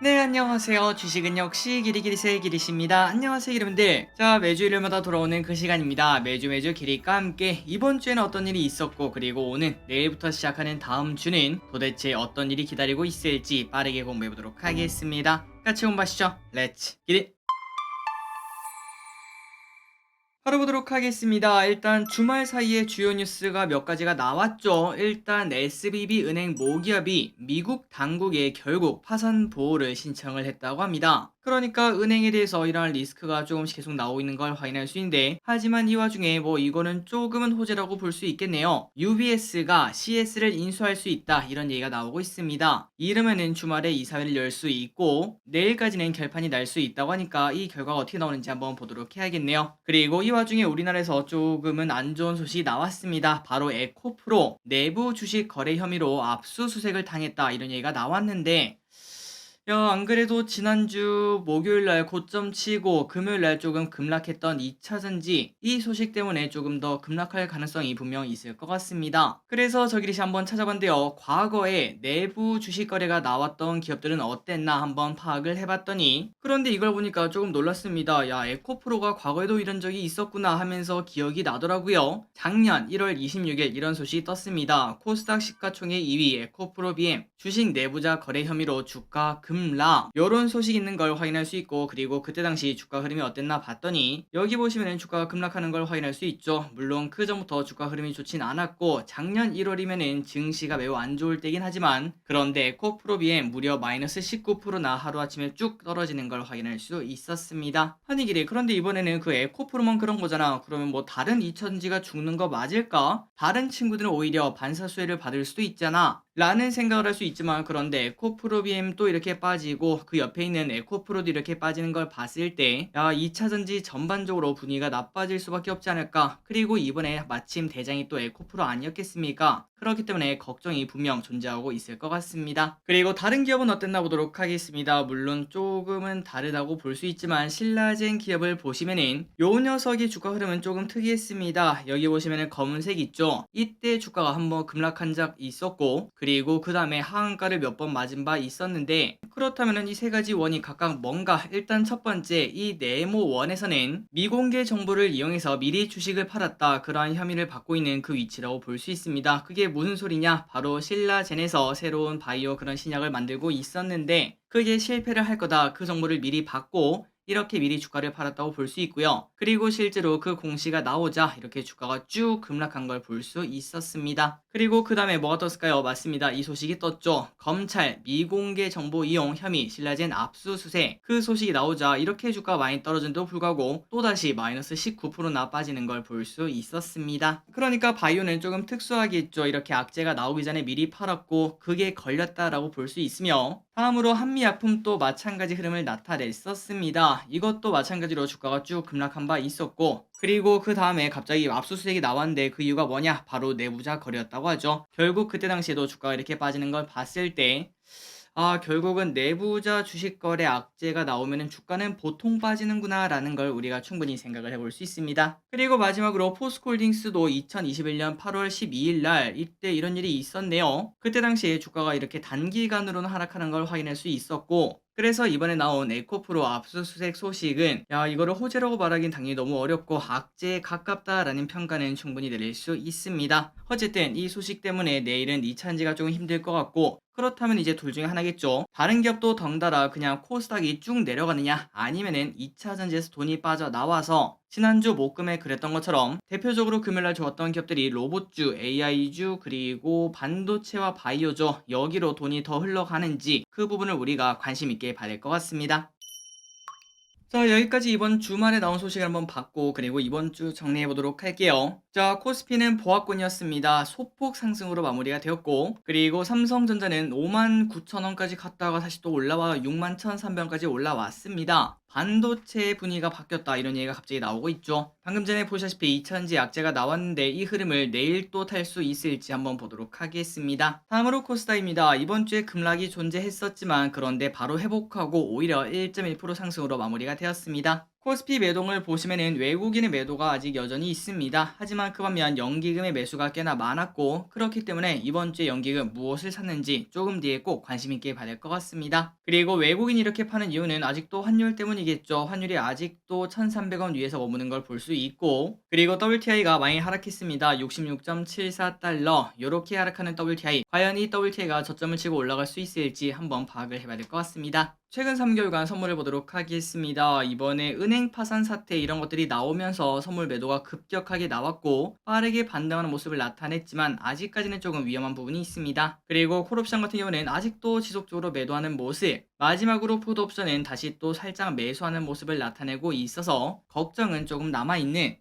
네, 안녕하세요. 주식은 역시 기리기리세의 기리씨입니다. 안녕하세요, 여러분들. 자, 매주 일요일마다 돌아오는 그 시간입니다. 매주 기리과 함께 이번 주에는 어떤 일이 있었고, 그리고 오늘, 내일부터 시작하는 다음 주는 도대체 어떤 일이 기다리고 있을지 빠르게 공부해보도록 하겠습니다. 같이 공부하시죠. 렛츠 기리! 바로 보도록 하겠습니다. 일단 주말 사이에 주요 뉴스가 몇 가지가 나왔죠. 일단 SVB 은행 모기업이 미국 당국에 결국 파산 보호를 신청을 했다고 합니다. 그러니까 은행에 대해서 이러한 리스크가 조금씩 계속 나오고 있는 걸 확인할 수 있는데, 하지만 이 와중에 뭐 이거는 조금은 호재라고 볼 수 있겠네요. UBS가 CS를 인수할 수 있다, 이런 얘기가 나오고 있습니다. 이러면은 주말에 이사회를 열 수 있고 내일까지는 결판이 날 수 있다고 하니까 이 결과가 어떻게 나오는지 한번 보도록 해야겠네요. 그리고 이 와중에 우리나라에서 조금은 안 좋은 소식이 나왔습니다. 바로 에코프로 내부 주식 거래 혐의로 압수수색을 당했다, 이런 얘기가 나왔는데, 야, 안 그래도 지난주 목요일날 고점 치고 금요일날 조금 급락했던 2차전지, 이 소식 때문에 조금 더 급락할 가능성이 분명 있을 것 같습니다. 그래서 저기리시 한번 찾아봤는데요. 과거에 내부 주식 거래가 나왔던 기업들은 어땠나 한번 파악을 해봤더니, 그런데 이걸 보니까 조금 놀랐습니다. 야, 에코프로가 과거에도 이런 적이 있었구나 하면서 기억이 나더라고요. 작년 1월 26일 이런 소식이 떴습니다. 코스닥 시가총액 2위 에코프로 BM 주식 내부자 거래 혐의로 주가 급락, 요런 소식 있는 걸 확인할 수 있고, 그리고 그때 당시 주가 흐름이 어땠나 봤더니 여기 보시면 주가가 급락하는 걸 확인할 수 있죠. 물론 그 전부터 주가 흐름이 좋진 않았고 작년 1월이면은 증시가 매우 안 좋을 때긴 하지만, 그런데 에코프로비엔 무려 마이너스 19%나 하루아침에 쭉 떨어지는 걸 확인할 수 있었습니다. 아니 길이, 그런데 이번에는 그 에코프로만 그런 거잖아. 그러면 뭐 다른 이천지가 죽는 거 맞을까? 다른 친구들은 오히려 반사수혜를 받을 수도 있잖아 라는 생각을 할 수 있지만, 그런데 에코프로비엠 또 이렇게 빠지고 그 옆에 있는 에코프로도 이렇게 빠지는 걸 봤을 때, 야, 2차전지 전반적으로 분위기가 나빠질 수밖에 없지 않을까. 그리고 이번에 마침 대장이 또 에코프로 아니었겠습니까? 그렇기 때문에 걱정이 분명 존재하고 있을 것 같습니다. 그리고 다른 기업은 어땠나 보도록 하겠습니다. 물론 조금은 다르다고 볼 수 있지만 신라젠 기업을 보시면은 요 녀석의 주가 흐름은 조금 특이했습니다. 여기 보시면은 검은색 있죠. 이때 주가가 한번 급락한 적 있었고, 그리고 그 다음에 하한가를 몇 번 맞은 바 있었는데, 그렇다면은 이 세 가지 원이 각각 뭔가, 일단 첫 번째 이 네모 원에서는 미공개 정보를 이용해서 미리 주식을 팔았다, 그러한 혐의를 받고 있는 그 위치라고 볼 수 있습니다. 그게 무슨 소리냐? 바로 신라젠에서 새로운 바이오 그런 신약을 만들고 있었는데 그게 실패를 할 거다, 그 정보를 미리 받고 이렇게 미리 주가를 팔았다고 볼 수 있고요. 그리고 실제로 그 공시가 나오자 이렇게 주가가 쭉 급락한 걸 볼 수 있었습니다. 그리고 그 다음에 뭐가 떴을까요? 맞습니다. 이 소식이 떴죠. 검찰 미공개 정보 이용 혐의 신라젠 압수수색, 그 소식이 나오자 이렇게 주가가 많이 떨어진데도 불구하고 또다시 마이너스 19%나 빠지는 걸 볼 수 있었습니다. 그러니까 바이오는 조금 특수하겠죠. 이렇게 악재가 나오기 전에 미리 팔았고 그게 걸렸다라고 볼 수 있으며, 다음으로 한미약품도 마찬가지 흐름을 나타냈었습니다. 이것도 마찬가지로 주가가 쭉 급락한 바 있었고, 그리고 그 다음에 갑자기 압수수색이 나왔는데 그 이유가 뭐냐? 바로 내부자 거래였다고 하죠. 결국 그때 당시에도 주가가 이렇게 빠지는 걸 봤을 때, 결국은 내부자 주식 거래 악재가 나오면은 주가는 보통 빠지는구나 라는 걸 우리가 충분히 생각을 해볼 수 있습니다. 그리고 마지막으로 포스코홀딩스도 2021년 8월 12일 날 이때 이런 일이 있었네요. 그때 당시에 주가가 이렇게 단기간으로는 하락하는 걸 확인할 수 있었고, 그래서 이번에 나온 에코프로 압수수색 소식은, 야, 이거를 호재라고 말하긴 당연히 너무 어렵고 악재에 가깝다라는 평가는 충분히 내릴 수 있습니다. 어쨌든 이 소식 때문에 내일은 2차전지가 조금 힘들 것 같고, 그렇다면 이제 둘 중에 하나겠죠. 다른 기업도 덩달아 그냥 코스닥이 쭉 내려가느냐, 아니면은 2차전지에서 돈이 빠져나와서 지난주 목금에 그랬던 것처럼 대표적으로 금요일날 좋았던 기업들이 로봇주, AI주, 그리고 반도체와 바이오죠. 여기로 돈이 더 흘러가는지 그 부분을 우리가 관심 있게 봐야 될 것 같습니다. 자, 여기까지 이번 주말에 나온 소식을 한번 봤고, 그리고 이번 주 정리해 보도록 할게요. 자, 코스피는 보합권이었습니다. 소폭 상승으로 마무리가 되었고, 그리고 삼성전자는 59,000원까지 갔다가 다시 또 올라와 61,300원까지 올라왔습니다. 반도체 분위기가 바뀌었다, 이런 얘기가 갑자기 나오고 있죠. 방금 전에 보시다시피 2차전지 약재가 나왔는데 이 흐름을 내일 또 탈 수 있을지 한번 보도록 하겠습니다. 다음으로 코스닥입니다. 이번 주에 급락이 존재했었지만 그런데 바로 회복하고 오히려 1.1% 상승으로 마무리가 되었습니다. 코스피 매동을 보시면은 외국인의 매도가 아직 여전히 있습니다. 하지만 그 반면 연기금의 매수가 꽤나 많았고 그렇기 때문에 이번 주에 연기금 무엇을 샀는지 조금 뒤에 꼭 관심 있게 봐야 될 것 같습니다. 그리고 외국인이 이렇게 파는 이유는 아직도 환율 때문이겠죠. 환율이 아직도 1,300원 위에서 머무는 걸 볼 수 있고 그리고 WTI가 많이 하락했습니다. 66.74달러 이렇게 하락하는 WTI 과연 이 WTI가 저점을 치고 올라갈 수 있을지 한번 파악을 해봐야 될 것 같습니다. 최근 3개월간 선물해 보도록 하겠습니다. 이번에 은행 파산 사태 이런 것들이 나오면서 선물 매도가 급격하게 나왔고 빠르게 반등하는 모습을 나타냈지만 아직까지는 조금 위험한 부분이 있습니다. 그리고 콜옵션 같은 경우는 아직도 지속적으로 매도하는 모습, 마지막으로 풋옵션은 다시 또 살짝 매수하는 모습을 나타내고 있어서 걱정은 조금 남아있는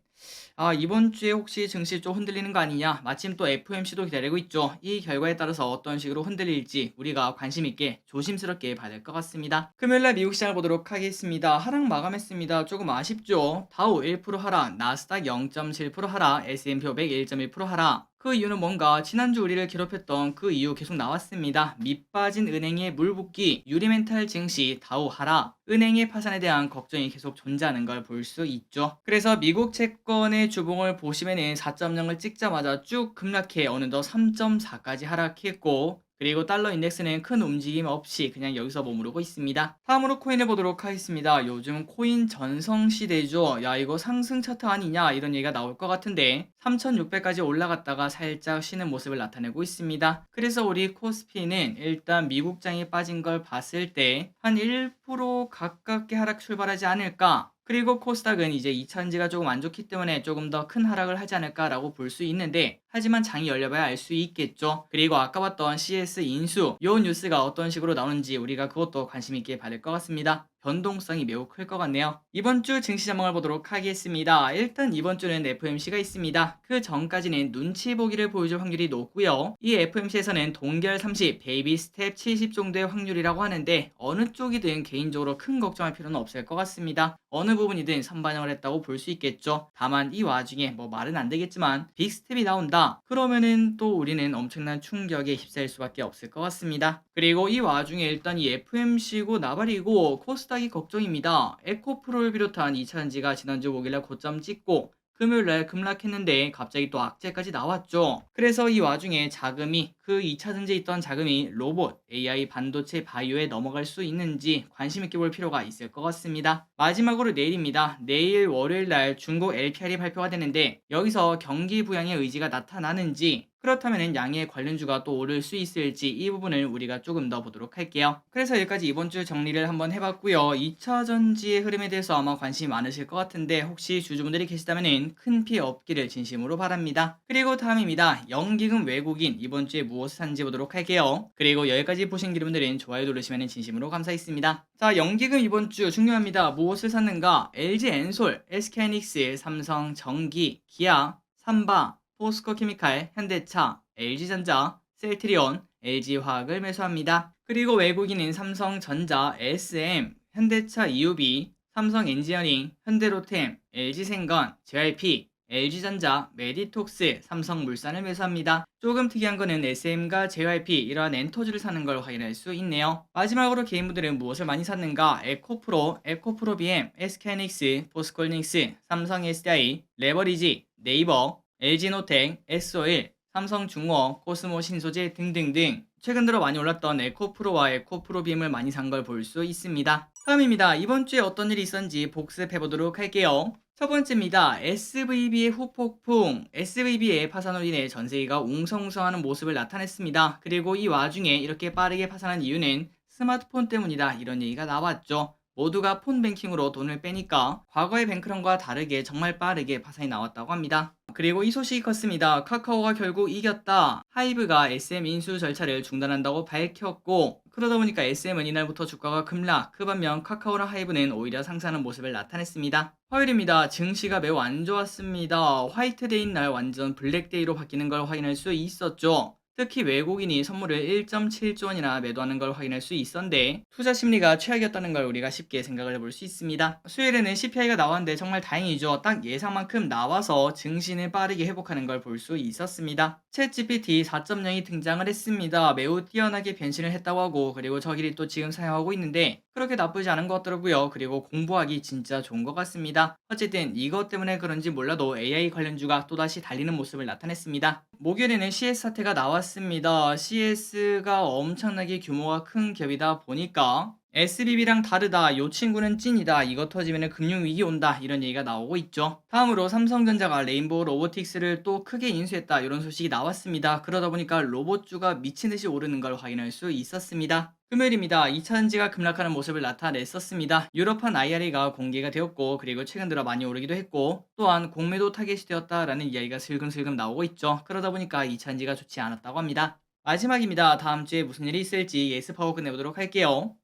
이번 주에 혹시 증시 좀 흔들리는 거 아니냐? 마침 또 FOMC도 기다리고 있죠. 이 결과에 따라서 어떤 식으로 흔들릴지 우리가 관심 있게 조심스럽게 봐야 될 것 같습니다. 금요일날 미국 시장을 보도록 하겠습니다. 하락 마감했습니다. 조금 아쉽죠. 다우 1% 하락, 나스닥 0.7% 하락, S&P 500 1.1% 하락. 그 이유는 뭔가 지난주 우리를 괴롭혔던 그 이유 계속 나왔습니다. 밑빠진 은행의 물붓기, 유리멘탈 증시, 다우 하락, 은행의 파산에 대한 걱정이 계속 존재하는 걸 볼 수 있죠. 그래서 미국 채권의 주봉을 보시면은 4.0을 찍자마자 쭉 급락해 어느덧 3.4까지 하락했고 그리고 달러 인덱스는 큰 움직임 없이 그냥 여기서 머무르고 있습니다. 다음으로 코인을 보도록 하겠습니다. 요즘 코인 전성 시대죠. 야 이거 상승 차트 아니냐 이런 얘기가 나올 것 같은데 3,600까지 올라갔다가 살짝 쉬는 모습을 나타내고 있습니다. 그래서 우리 코스피는 일단 미국장이 빠진 걸 봤을 때 한 1% 가깝게 하락 출발하지 않을까 그리고 코스닥은 이제 2차전지가 조금 안 좋기 때문에 조금 더 큰 하락을 하지 않을까라고 볼 수 있는데 하지만 장이 열려봐야 알 수 있겠죠. 그리고 아까 봤던 CS 인수 요 뉴스가 어떤 식으로 나오는지 우리가 그것도 관심 있게 봐야 될 것 같습니다. 변동성이 매우 클 것 같네요. 이번 주 증시 전망을 보도록 하겠습니다. 일단 이번 주는 FOMC가 있습니다. 그 전까지는 눈치 보기를 보여줄 확률이 높고요. 이 FOMC에서는 동결 30, 베이비 스텝 70 정도의 확률이라고 하는데 어느 쪽이든 개인적으로 큰 걱정할 필요는 없을 것 같습니다. 어느 부분이든 선반영을 했다고 볼 수 있겠죠. 다만 이 와중에 뭐 말은 안 되겠지만 빅스텝이 나온다. 그러면은 또 우리는 엄청난 충격에 휩싸일 수밖에 없을 것 같습니다. 그리고 이 와중에 일단 이 FOMC고 나발이고 코스닥이 걱정입니다. 에코프로를 비롯한 2차전지가 지난주 목요일날 고점 찍고 금요일날 급락했는데 갑자기 또 악재까지 나왔죠. 그래서 이 와중에 자금이 그 2차전지에 있던 자금이 로봇, AI, 반도체, 바이오에 넘어갈 수 있는지 관심 있게 볼 필요가 있을 것 같습니다. 마지막으로 내일입니다. 내일 월요일날 중국 LPR이 발표가 되는데 여기서 경기 부양의 의지가 나타나는지 그렇다면 양의 관련주가 또 오를 수 있을지 이 부분을 우리가 조금 더 보도록 할게요. 그래서 여기까지 이번 주 정리를 한번 해봤고요. 2차 전지의 흐름에 대해서 아마 관심이 많으실 것 같은데 혹시 주주분들이 계시다면 큰 피해 없기를 진심으로 바랍니다. 그리고 다음입니다. 연기금 외국인 이번 주에 무엇을 샀는지 보도록 할게요. 그리고 여기까지 보신 분들은 좋아요 누르시면 진심으로 감사하겠습니다. 자, 연기금 이번 주 중요합니다. 무엇을 샀는가? LG 엔솔, SK하이닉스, 삼성 전기, 기아, 삼바, 포스코케미칼, 현대차, LG전자, 셀트리온, LG화학을 매수합니다. 그리고 외국인인 삼성전자, SM, 현대차 EUB, 삼성엔지니어링, 현대로템, LG생건, JYP, LG전자, 메디톡스, 삼성물산을 매수합니다. 조금 특이한 거는 SM과 JYP 이러한 엔터주를 사는 걸 확인할 수 있네요. 마지막으로 개인분들은 무엇을 많이 샀는가? 에코프로, 에코프로 BM, SK하이닉스, 포스코홀딩스, 삼성 SDI, 레버리지, 네이버, LG노텍, S-오일, 삼성중공업, 코스모 신소재 등등등 최근 들어 많이 올랐던 에코프로와 에코프로빔을 많이 산 걸 볼 수 있습니다. 다음입니다. 이번 주에 어떤 일이 있었는지 복습해 보도록 할게요. 첫 번째입니다. SVB의 후폭풍. SVB의 파산으로 인해 전세계가 웅성웅성하는 모습을 나타냈습니다. 그리고 이 와중에 이렇게 빠르게 파산한 이유는 스마트폰 때문이다. 이런 얘기가 나왔죠. 모두가 폰뱅킹으로 돈을 빼니까 과거의 뱅크런과 다르게 정말 빠르게 파산이 나왔다고 합니다. 그리고 이 소식이 컸습니다. 카카오가 결국 이겼다. 하이브가 SM 인수 절차를 중단한다고 밝혔고 그러다 보니까 SM은 이날부터 주가가 급락. 그 반면 카카오랑 하이브는 오히려 상승하는 모습을 나타냈습니다. 화요일입니다. 증시가 매우 안 좋았습니다. 화이트데이인 날 완전 블랙데이로 바뀌는 걸 확인할 수 있었죠. 특히 외국인이 선물을 1.7조 원이나 매도하는 걸 확인할 수 있었는데 투자 심리가 최악이었다는 걸 우리가 쉽게 생각을 해볼 수 있습니다. 수요일에는 CPI가 나왔는데 정말 다행이죠. 딱 예상만큼 나와서 증시는 빠르게 회복하는 걸 볼 수 있었습니다. 챗GPT 4.0이 등장을 했습니다. 매우 뛰어나게 변신을 했다고 하고 그리고 저기를 또 지금 사용하고 있는데 그렇게 나쁘지 않은 것 같더라고요. 그리고 공부하기 진짜 좋은 것 같습니다. 어쨌든 이것 때문에 그런지 몰라도 AI 관련주가 또다시 달리는 모습을 나타냈습니다. 목요일에는 CS 사태가 나왔습니다. CS가 엄청나게 규모가 큰 기업이다 보니까 SBB랑 다르다. 요 친구는 찐이다. 이거 터지면 금융위기 온다. 이런 얘기가 나오고 있죠. 다음으로 삼성전자가 레인보우 로보틱스를 또 크게 인수했다. 이런 소식이 나왔습니다. 그러다 보니까 로봇주가 미친듯이 오르는 걸 확인할 수 있었습니다. 금요일입니다. 2차전지가 급락하는 모습을 나타냈었습니다. 유럽판 IRA가 공개가 되었고 그리고 최근 들어 많이 오르기도 했고 또한 공매도 타겟이 되었다라는 이야기가 슬금슬금 나오고 있죠. 그러다 보니까 2차전지가 좋지 않았다고 합니다. 마지막입니다. 다음 주에 무슨 일이 있을지 예스파워 끝내보도록 할게요.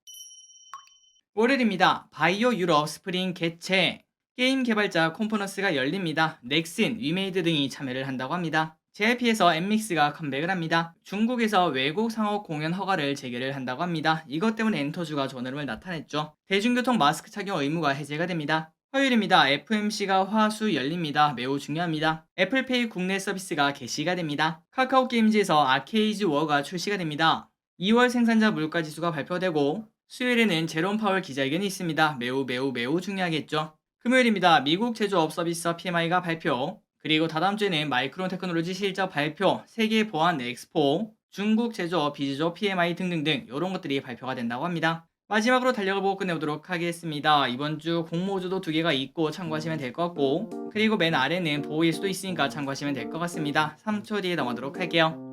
월요일입니다. 바이오 유럽 스프링 개최. 게임 개발자 콘퍼런스가 열립니다. 넥슨, 위메이드 등이 참여를 한다고 합니다. JYP에서 엠믹스가 컴백을 합니다. 중국에서 외국 상업 공연 허가를 재개를 한다고 합니다. 이것 때문에 엔터주가 전흐름을 나타냈죠. 대중교통 마스크 착용 의무가 해제가 됩니다. 화요일입니다. FMC가 화수 열립니다. 매우 중요합니다. 애플페이 국내 서비스가 개시가 됩니다. 카카오 게임즈에서 아케이즈 워가 출시가 됩니다. 2월 생산자 물가지수가 발표되고 수요일에는 제롬 파월 기자회견이 있습니다. 매우 중요하겠죠. 금요일입니다. 미국 제조업 서비스 PMI가 발표, 그리고 다다음 주에는 마이크론 테크놀로지 실적 발표, 세계 보안 엑스포, 중국 제조업 비주조 PMI 등등등 이런 것들이 발표가 된다고 합니다. 마지막으로 달력을 보고 끝내보도록 하겠습니다. 이번 주 공모주도 2개가 있고 참고하시면 될 것 같고 그리고 맨 아래는 보호일 수도 있으니까 참고하시면 될 것 같습니다. 3초 뒤에 넘어가도록 할게요.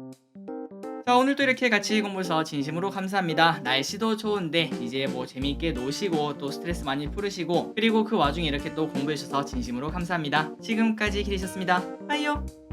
자, 오늘도 이렇게 같이 공부해서 진심으로 감사합니다. 날씨도 좋은데 이제 뭐 재미있게 노시고 또 스트레스 많이 풀으시고 그리고 그 와중에 이렇게 또 공부해주셔서 진심으로 감사합니다. 지금까지 기리셨습니다. 빠이요.